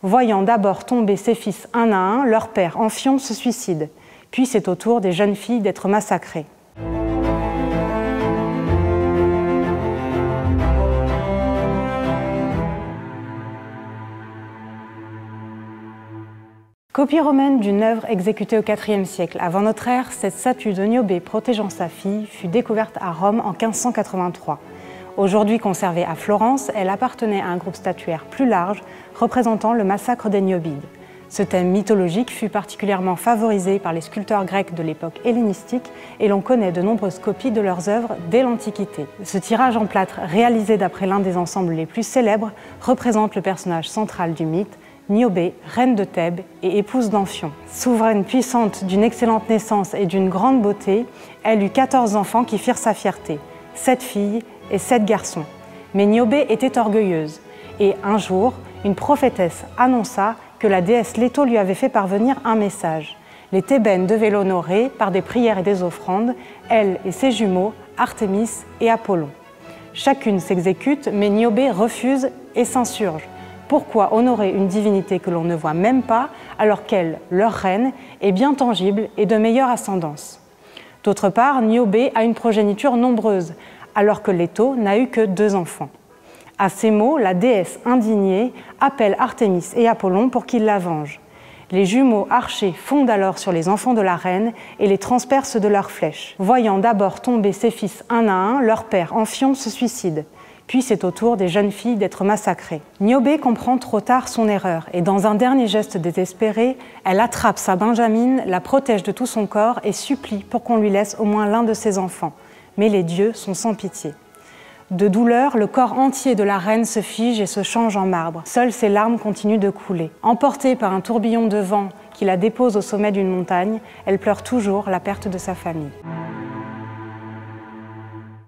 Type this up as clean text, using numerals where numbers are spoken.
Voyant d'abord tomber ses fils un à un, leur père, Amphion, se suicide. Puis c'est au tour des jeunes filles d'être massacrées. Copie romaine d'une œuvre exécutée au IVe siècle avant notre ère, cette statue de Niobé protégeant sa fille fut découverte à Rome en 1583. Aujourd'hui conservée à Florence, elle appartenait à un groupe statuaire plus large représentant le massacre des Niobides. Ce thème mythologique fut particulièrement favorisé par les sculpteurs grecs de l'époque hellénistique et l'on connaît de nombreuses copies de leurs œuvres dès l'Antiquité. Ce tirage en plâtre, réalisé d'après l'un des ensembles les plus célèbres, représente le personnage central du mythe, Niobé, reine de Thèbes et épouse d'Amphion. Souveraine puissante d'une excellente naissance et d'une grande beauté, elle eut 14 enfants qui firent sa fierté, 7 filles et 7 garçons. Mais Niobé était orgueilleuse et un jour, une prophétesse annonça que la déesse Leto lui avait fait parvenir un message. Les Thébaines devaient l'honorer par des prières et des offrandes, elle et ses jumeaux, Artémis et Apollon. Chacune s'exécute, mais Niobé refuse et s'insurge. Pourquoi honorer une divinité que l'on ne voit même pas, alors qu'elle, leur reine, est bien tangible et de meilleure ascendance? D'autre part, Niobé a une progéniture nombreuse, alors que Leto n'a eu que 2 enfants. À ces mots, la déesse indignée appelle Artémis et Apollon pour qu'ils la vengent. Les jumeaux archers fondent alors sur les enfants de la reine et les transpercent de leurs flèches. Voyant d'abord tomber ses fils un à un, leur père, Amphion, se suicide. Puis c'est au tour des jeunes filles d'être massacrées. Niobé comprend trop tard son erreur et dans un dernier geste désespéré, elle attrape sa benjamine, la protège de tout son corps et supplie pour qu'on lui laisse au moins l'un de ses enfants. Mais les dieux sont sans pitié. De douleur, le corps entier de la reine se fige et se change en marbre. Seules ses larmes continuent de couler. Emportée par un tourbillon de vent qui la dépose au sommet d'une montagne, elle pleure toujours la perte de sa famille.